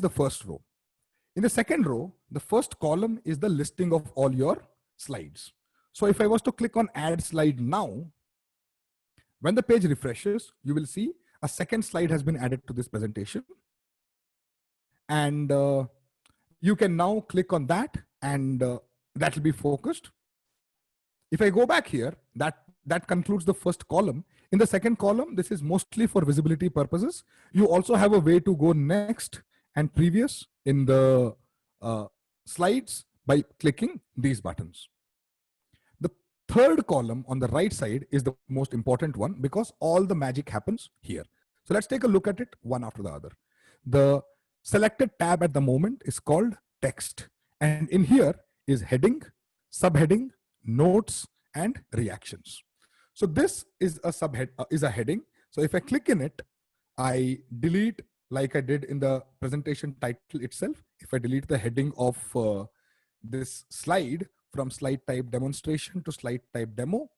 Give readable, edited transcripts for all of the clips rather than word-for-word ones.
the first row. In the second row, the first column is the listing of all your slides. So if I was to click on add slide now, when the page refreshes, you will see a second slide has been added to this presentation. And you can now click on that and that will be focused. If I go back here, that concludes the first column. In the second column, this is mostly for visibility purposes. You also have a way to go next and previous in the slides by clicking these buttons. The third column on the right side is the most important one because all the magic happens here. So let's take a look at it one after the other. The selected tab at the moment is called text. And in here is heading, subheading, notes, and reactions. So this is a heading. So if I click in it, I delete, like I did in the presentation title itself. If I delete the heading of this slide from slide type demonstration to slide type demo,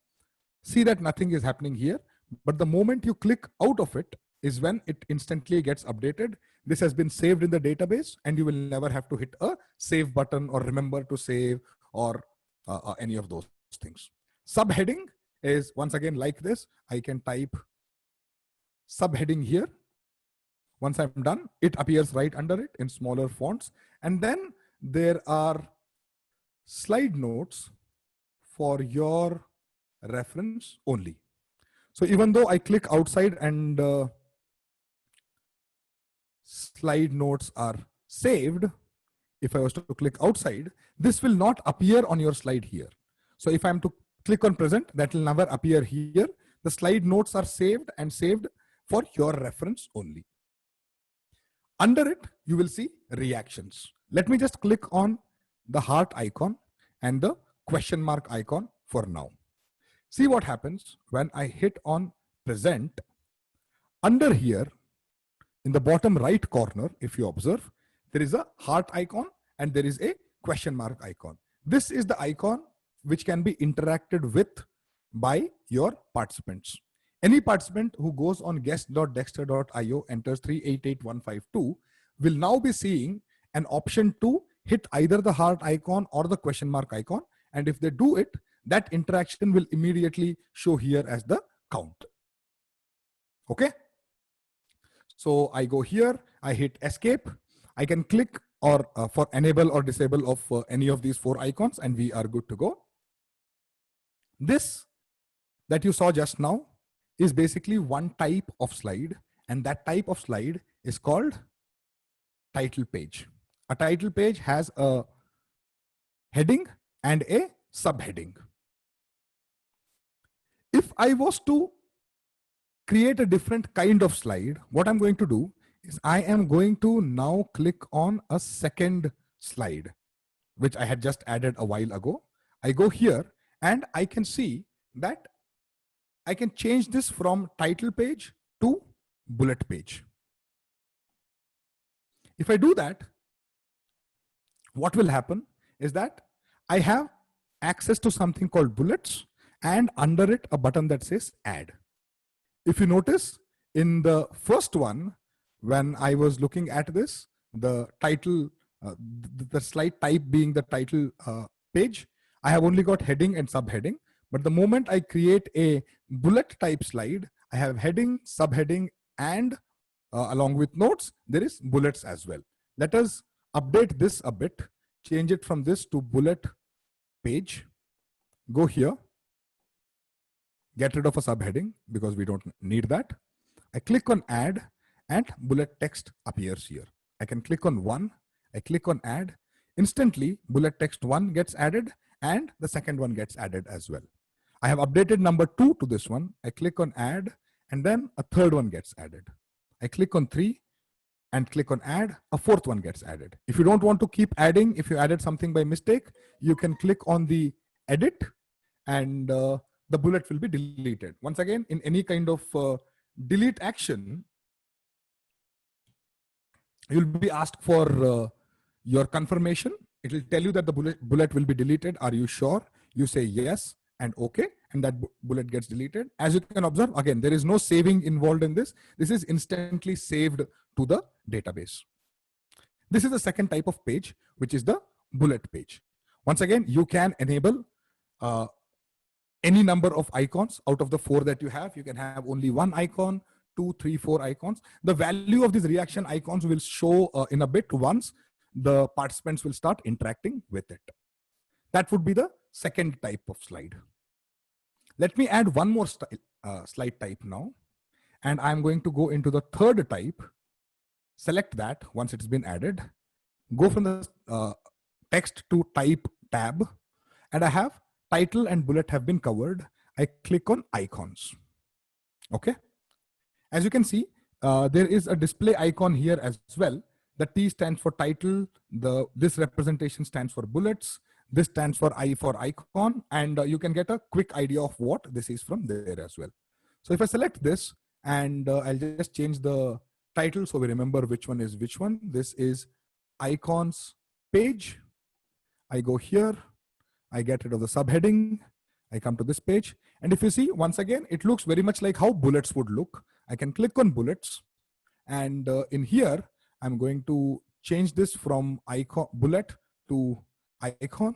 see that nothing is happening here. But the moment you click out of it is when it instantly gets updated. This has been saved in the database and you will never have to hit a save button or remember to save or any of those things. Subheading is once again like this. I can type subheading here. Once I'm done, it appears right under it in smaller fonts. And then there are slide notes for your reference only. So even though I click outside and slide notes are saved, if I was to click outside, this will not appear on your slide here. So if I'm to click on present, that will never appear here. The slide notes are saved and saved for your reference only. Under it, you will see reactions. Let me just click on the heart icon and the question mark icon for now. See what happens when I hit on present. Under here, in the bottom right corner, if you observe, there is a heart icon and there is a question mark icon. This is the icon which can be interacted with by your participants. Any participant who goes on guest.dexter.io, enters 388152, will now be seeing an option to hit either the heart icon or the question mark icon. And if they do it, that interaction will immediately show here as the count. Okay. So I go here, I hit escape. I can click or for enable or disable of any of these four icons and we are good to go. This that you saw just now is basically one type of slide, and that type of slide is called title page. A title page has a heading and a subheading. If I was to create a different kind of slide, what I'm going to do is I am going to now click on a second slide, which I had just added a while ago. I go here and I can see that I can change this from title page to bullet page. If I do that, what will happen is that I have access to something called bullets and under it a button that says add. If you notice in the first one, when I was looking at this, the title, the slide type being the title page, I have only got heading and subheading. But the moment I create a bullet type slide, I have heading, subheading, and along with notes, there is bullets as well. Let us update this a bit, change it from this to bullet page. Go here, get rid of a subheading because we don't need that. I click on add and bullet text appears here. I can click on one, I click on add, instantly bullet text 1 gets added and the second one gets added as well. I have updated number 2 to this one. I click on add and then a third one gets added. I click on 3 and click on add, a fourth one gets added. If you don't want to keep adding, if you added something by mistake, you can click on the edit and the bullet will be deleted. Once again, in any kind of delete action, you'll be asked for your confirmation. It will tell you that the bullet will be deleted. Are you sure? You say yes and okay, and that bullet gets deleted. As you can observe, again, there is no saving involved in this. This is instantly saved to the database. This is the second type of page, which is the bullet page. Once again, you can enable any number of icons. Out of the 4 that you have, you can have only 1 icon, 2, 3, 4 icons. The value of these reaction icons will show in a bit once the participants will start interacting with it. That would be the second type of slide. Let me add one more slide type now. And I'm going to go into the third type, select that once it's been added, go from the text to type tab, and I have title and bullet have been covered. I click on icons. Okay. As you can see, there is a display icon here as well. The T stands for title. This representation stands for bullets. This stands for I for icon. And you can get a quick idea of what this is from there as well. So if I select this, and I'll just change the title so we remember which one is which one. This is icons page. I go here, I get rid of the subheading, I come to this page, and if you see, once again, it looks very much like how bullets would look. I can click on bullets, and in here, I'm going to change this from icon bullet to icon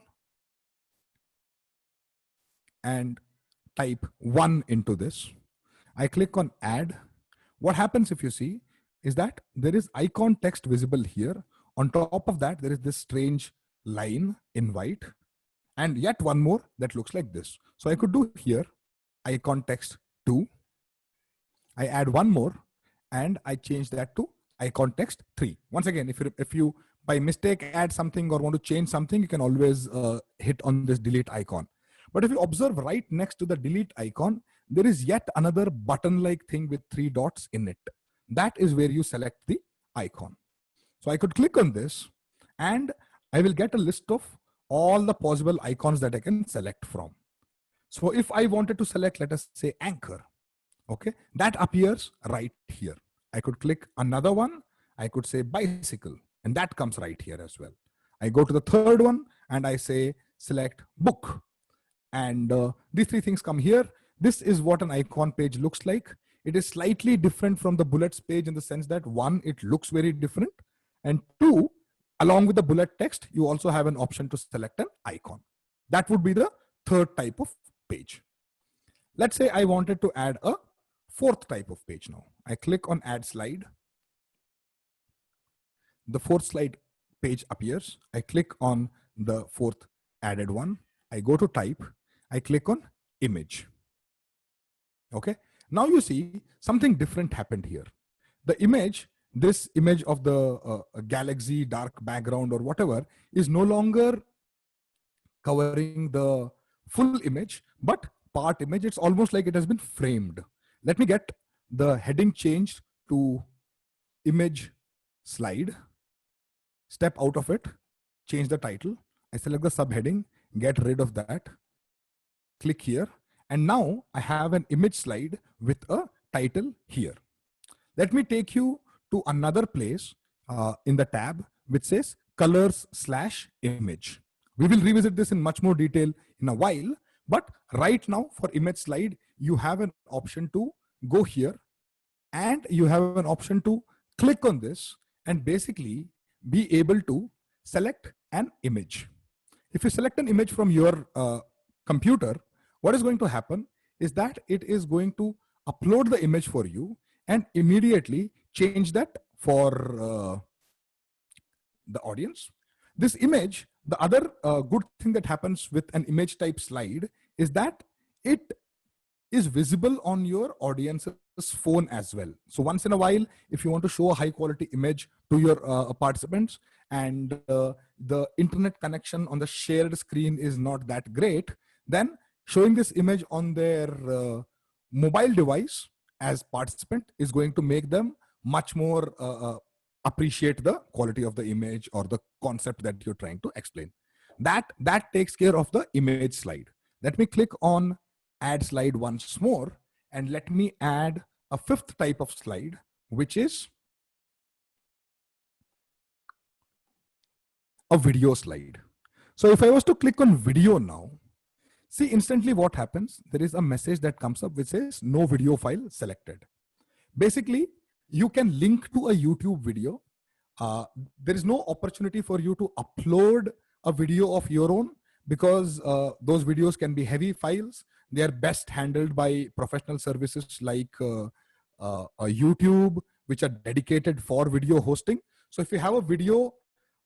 and type 1 into this. I click on add. What happens, if you see, is that there is icon text visible here. On top of that, there is this strange line in white, and yet one more that looks like this. So I could do here icon text 2. I add one more and I change that to icon text 3. Once again, if you by mistake add something or want to change something, you can always hit on this delete icon. But if you observe right next to the delete icon, there is yet another button-like thing with 3 dots in it. That is where you select the icon. So I could click on this and I will get a list of all the possible icons that I can select from. So if I wanted to select, let us say anchor, okay, that appears right here. I could click another one. I could say bicycle, and that comes right here as well. I go to the third one and I say select book, and these 3 things come here. This is what an icon page looks like. It is slightly different from the bullets page in the sense that 1, it looks very different, and 2, along with the bullet text, you also have an option to select an icon. That would be the third type of page. Let's say I wanted to add a 4th type of page now. I click on add slide. The 4th slide page appears. I click on the 4th added one. I go to type. I click on image. Okay. Now you see something different happened here. The image, this image of the galaxy, dark background or whatever, is no longer covering the full image, but part image. It's almost like it has been framed. Let me get the heading changed to image slide. Step out of it, change the title. I select the subheading, get rid of that. Click here. And now I have an image slide with a title here. Let me take you to another place in the tab which says colors/image. We will revisit this in much more detail in a while, but right now for image slide, you have an option to go here and you have an option to click on this and basically be able to select an image. If you select an image from your computer, what is going to happen is that it is going to upload the image for you and immediately change that for the audience. This image, the other good thing that happens with an image type slide is that it is visible on your audience's phone as well. So once in a while, if you want to show a high quality image to your participants and the internet connection on the shared screen is not that great, then showing this image on their mobile device as participant is going to make them much more appreciate the quality of the image or the concept that you're trying to explain. That takes care of the image slide. Let me click on add slide once more and let me add a 5th type of slide, which is a video slide. So if I was to click on video now, see instantly what happens. There is a message that comes up which says no video file selected. Basically, you can link to a YouTube video, there is no opportunity for you to upload a video of your own, because those videos can be heavy files. They are best handled by professional services like YouTube, which are dedicated for video hosting. So if you have a video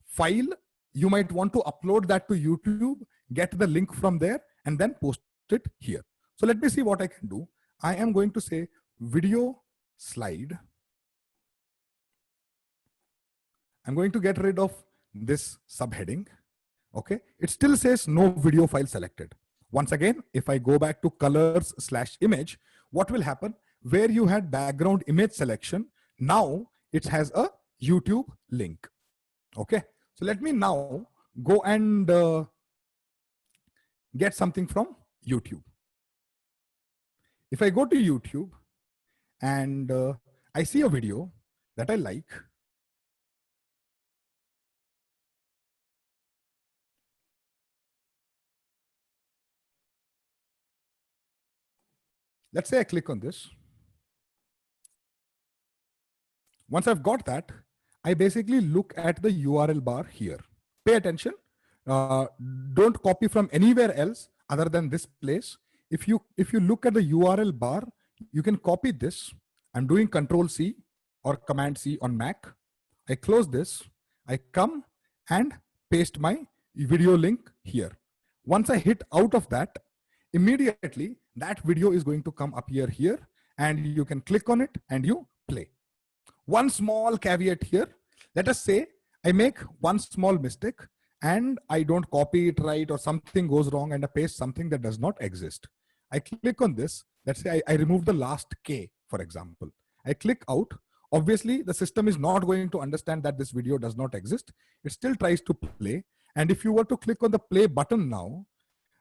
file, you might want to upload that to YouTube, get the link from there, and then post it here. So let me see what I can do. I am going to say video slide. I'm going to get rid of this subheading. Okay, it still says no video file selected. Once again, if I go back to colors/image, what will happen? Where you had background image selection, now it has a YouTube link. Okay, so let me now go and get something from YouTube. If I go to YouTube and I see a video that I like, let's say I click on this. Once I've got that, I basically look at the URL bar here. Pay attention. Don't copy from anywhere else other than this place. If you look at the URL bar, you can copy this. I'm doing Control-C or Command-C on Mac. I close this. I come and paste my video link here. Once I hit out of that, immediately that video is going to come appear here, and you can click on it and you play. One small caveat here. Let us say I make one small mistake and I don't copy it right, or something goes wrong and I paste something that does not exist. I click on this. Let's say I remove the last K, for example. I click out. Obviously, the system is not going to understand that this video does not exist. It still tries to play. And if you were to click on the play button now,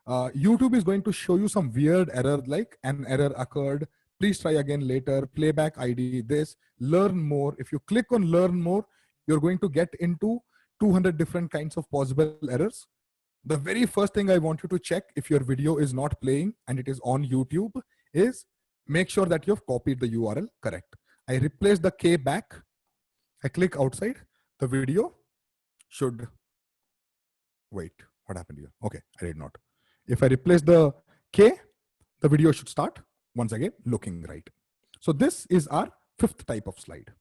YouTube is going to show you some weird error like an error occurred. Please try again later, playback ID, this, learn more. If you click on learn more, you're going to get into 200 different kinds of possible errors. The very first thing I want you to check if your video is not playing and it is on YouTube is make sure that you've copied the URL correct. I replace the K back. I click outside. The video should, wait, what happened here? Okay, I did not. If I replace the K, the video should start once again looking right. So this is our fifth type of slide.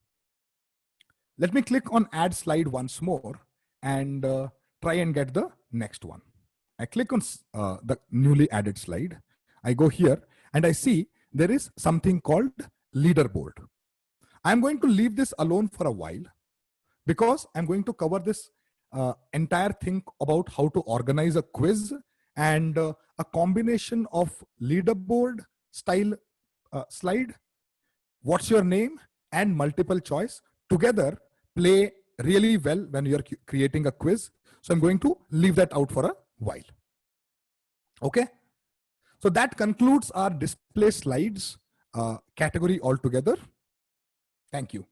Let me click on add slide once more and try and get the next one. I click on the newly added slide. I go here and I see there is something called leaderboard. I'm going to leave this alone for a while because I'm going to cover this entire thing about how to organize a quiz and a combination of leaderboard style slide, what's your name, and multiple choice together play really well when you're creating a quiz. So I'm going to leave that out for a while. Okay. So that concludes our display slides category altogether. Thank you.